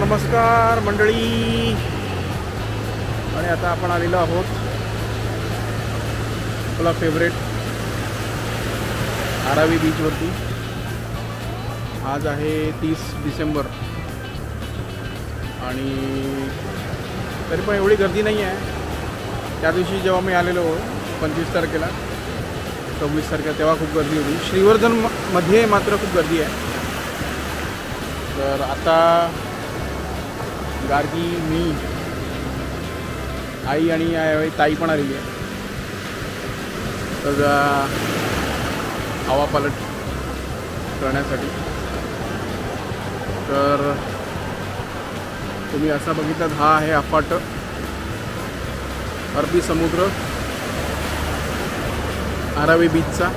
नमस्कार मंडळी, आणि आता आपण आलेलो आहोत आपला फेवरेट धारावी बीचवरती। आज आहे 30 डिसेंबर आणि तरी पण एवढी गर्दी नाही आहे। त्या दिवशी जेव्हा मी आलेलो 25 तारखेला 26 तारखेला तेव्हा खूप गर्दी होती। श्रीवर्धन मध्ये मात्र खूप गर्दी आहे। तर आता गार्गी, मी, आई आणि ताई पण आलेली आहे। तर हवा पालट करण्यासाठी तर तुम्ही असा बघितलात, हा आहे अफाट अरबी समुद्र धारावी बीचचा।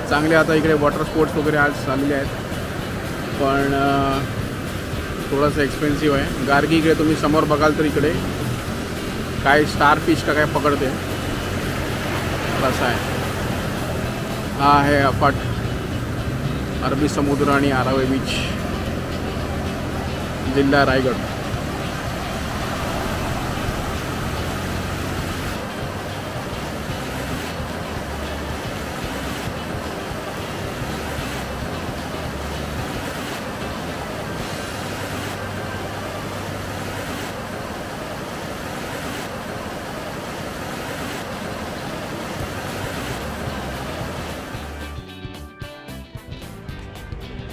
चांगले आता इकडे वॉटर स्पोर्ट्स वगैरे आज चाललेले आहेत, पण थोडंसं एक्सपेन्सिव्ह आहे। गार्गी इकडे तुम्ही समोर बघाल तर इकडे काय स्टारफिश का काय पकडते, असं आहे। हा आहे अफाट अरबी समुद्र आणि धारावी बीच, जिल्हा रायगड।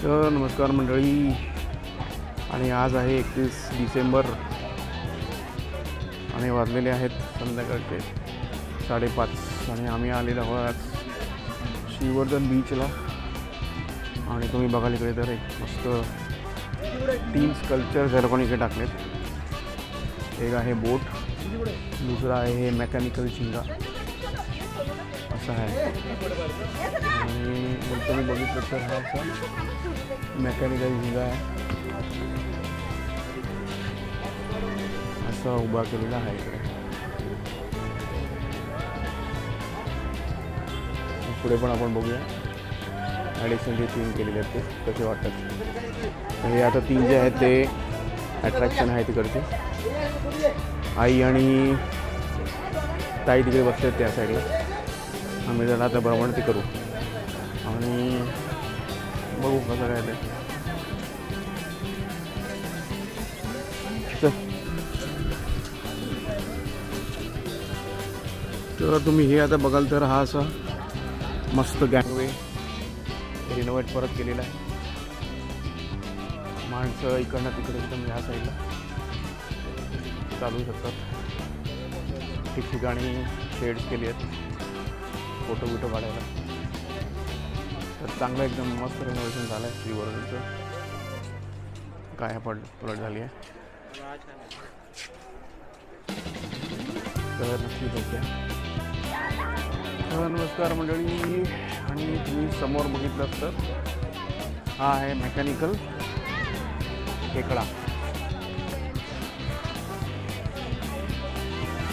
तर नमस्कार मंडळी, आणि आज आहे 31 डिसेंबर आणि वाजलेले आहेत संध्याकाळचे 5:30 आणि आम्ही आलेलो आहोत आज श्रीवर्धन बीचला। आणि तुम्ही बघाल इकडे तर एक मस्त 3 स्कल्पचर ज्या लोकांनी इकडे टाकलेत। एक आहे बोट, दुसरा आहे हे मेकॅनिकल झिंगा असं आहे। आणि तुम्ही बघितलं तर हा असा मेकॅनिकल झिंगा आहे, असा उभा केलेला आहे इकडे। पुढे पण आपण बघूया ॲडिशन जे 3 केलेले आहेत ते कसे वाटतात। हे आता 3 जे आहेत ते अट्रॅक्शन आहे तिकडचे। आई आणि ताई तिकडे बसले त्या साईडला, आम्ही जरा आता भ्रमंती करू आणि बघू कसं काय ते। तर तुम्ही हे आता बघाल तर हा असा मस्त गँगवे रिनोव्हेट परत केलेला आहे। माणसं इकडनं तिकडे एकदम ह्या साईडला चालू शकतात। ठिकठिकाणी शेड्स केले आहेत फोटो बिटो काढायला। तर चांगलं एकदम मस्त रिनोव्हेशन झालं आहे श्रीवर्धनचं। काय पलट झाली आहे तर नक्की बघूया। नमस्कार मंडळी, आणि तुम्ही समोर बघितलं तर हा आहे मेकॅनिकल खेकडा।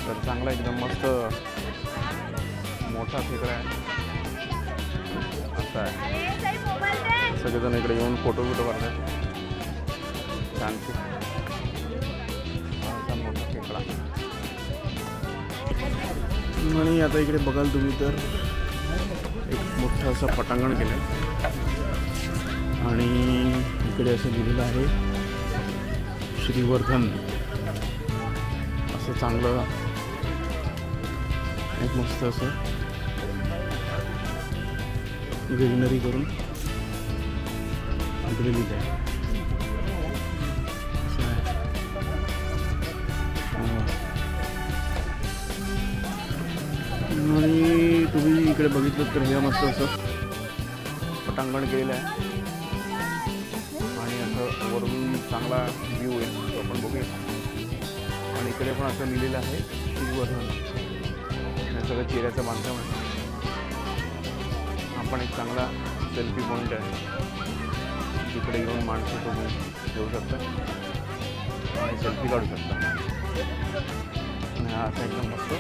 तर चांगला एकदम मस्त मोठा खेकडा आहे असा आहे। सगळेजण इकडे येऊन फोटो बिटो काढतात छानसे। असा मोठा खेकडा। आणि आता इकडे बघाल तुम्ही तर एक मोठं असं पटांगण केलं आहे आणि इकडे असं लिहिलेलं आहे श्रीवर्धन असं। चांगलं एक मस्त असं ग्रीनरी करून इकडे लिहिलं आहे असं आहे। आणि तुम्ही इकडे बघितलं तर हे मस्त असं पटांगण केलेलं आहे आणि असं वरून चांगला व्ह्यू आहे तो आपण बघूया। आणि इकडे पण असं लिहिलेलं आहे श्रीवर्धन, हे सगळं चेहऱ्याचं बांधकाम आहे। हा पण एक चांगला सेल्फी पॉईंट आहे, तिकडे येऊन माणसं तुम्ही येऊ शकता आणि सेल्फी काढू शकता। आणि हा असा एकदम मस्त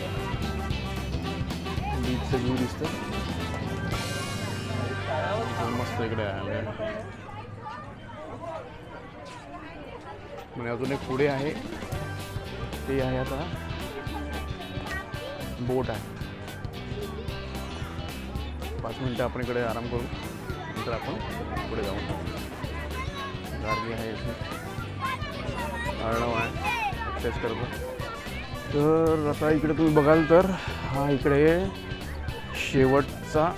बीचचं व्ह्यू दिसतं मस्त इकडे आहे। म्हणजे अजून एक पुढे आहे, ते आहे आता बोट आहे. 5 मिनटं आपण इकडे आराम करू, नंतर आपण पुढे जाऊ. गार्गी आहे, अर्णव आहे, एक्सरसाइज करतो. तर आता इकडे तुम्ही बघाल तर हा इकडे शेवटचा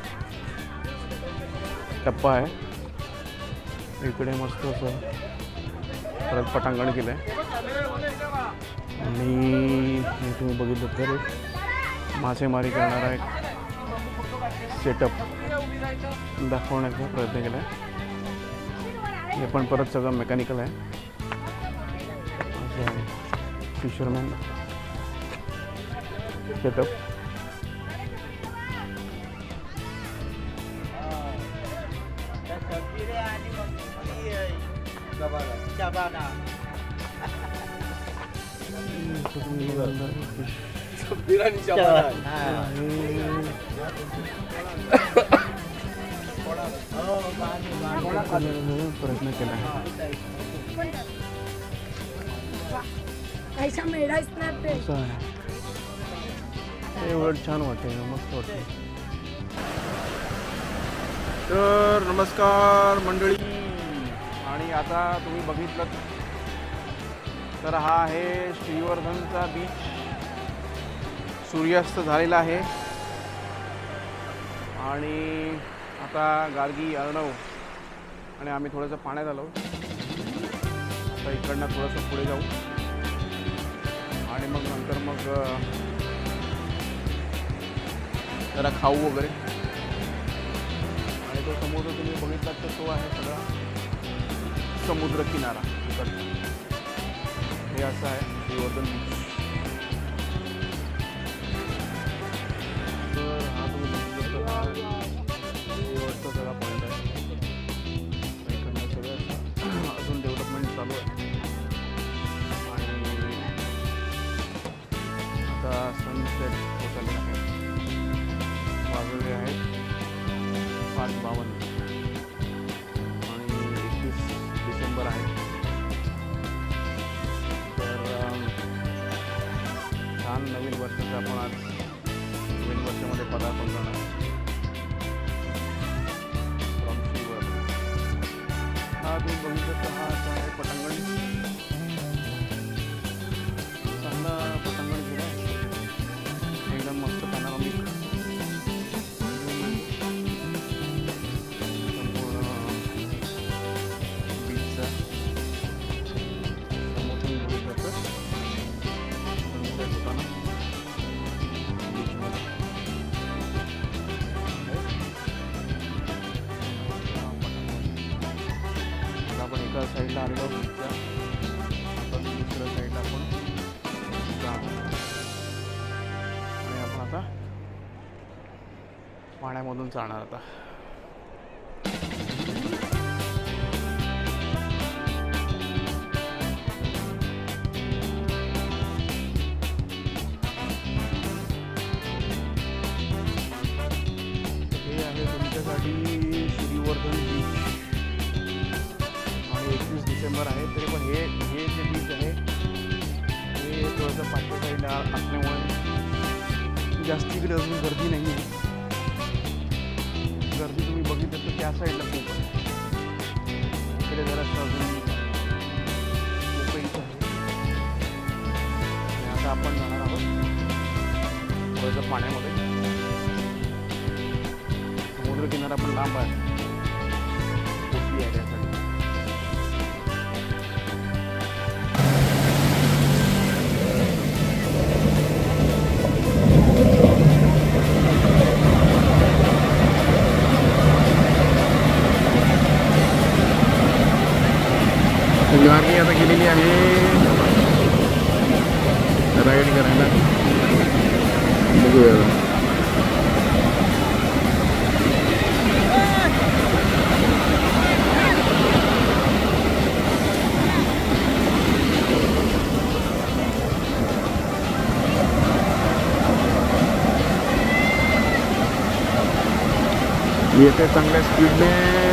टप्पा आहे. इकडे मस्त असं परत पटांगण केलं आहे आणि हे तुम्ही बघितलं तर एक मासेमारी करणारा एक सेटअप दाखवण्याचा प्रयत्न केला आहे. हे पण परत सगळं मेकॅनिकल आहे. असं आहे फिशरमॅन सेटअप. प्रयत्न केला आहे. एवढं छान वाटते, मस्त वाटते. तर नमस्कार मंडळी, आणि आता तुम्ही बघितलं तर हा आहे श्रीवर्धनचा बीच. सूर्यास्त झालेला आहे आणि आता गार्गी, अर्णव आणि आम्ही थोडंसं पाण्यात आलो. आता इकडनं थोडंसं पुढे जाऊ आणि मग नंतर मग जरा खाऊ वगैरे. आणि तो समुद्र तुम्ही बघितलात तर तो आहे सगळा समुद्र किनारा इकडचा. हे असं आहे श्रीवर्धन बीच. तर हा तुम्ही बघितलं तर शेवटचा सगळा पॉईंट आहे. इकडनं सगळं अजून डेव्हलपमेंट चालू आहे आणि आता सनसेट होत आलेला आहे. वाजले आहेत 5:52 आणि 21 डिसेंबर आहे. तर छान नवीन वर्षाचं आपण आज नवीन वर्षामध्ये पदार्पण करणार. फ्रॉम श्रीवर्धन. हा तुम्ही बघितलं तर हा असा आहे पटांगण. चांगला पटांगण केलं आहे, एकदम मस्त पॅनोरामिक. आपण एका साईडला आलेलो बीचच्या, आता दुसऱ्या साईडला आपण जातो आणि आपण आता पाण्यामधून जाणार. आता हे आहे तुमच्यासाठी श्रीवर्धन बीच. 21 डिसेंबर आहे, तरी पण हे जे बीच आहे हे थोडंसं पाचव्या साईडला असल्यामुळे जास्त इकडे अजून गर्दी नाही आहे. गर्दी तुम्ही बघितलं तर त्या साईडला खूप आहे. इकडे जरासं अजून मोकळीचं आहे. आता आपण जाणार आहोत थोडंसं पाण्यामध्ये. समुद्रकिनारा पण लांब आहे, मोठी आहे त्यासाठी. गार्गी आता गेलेली आहे राईड करायला. बघूया येते चांगल्या स्पीडने.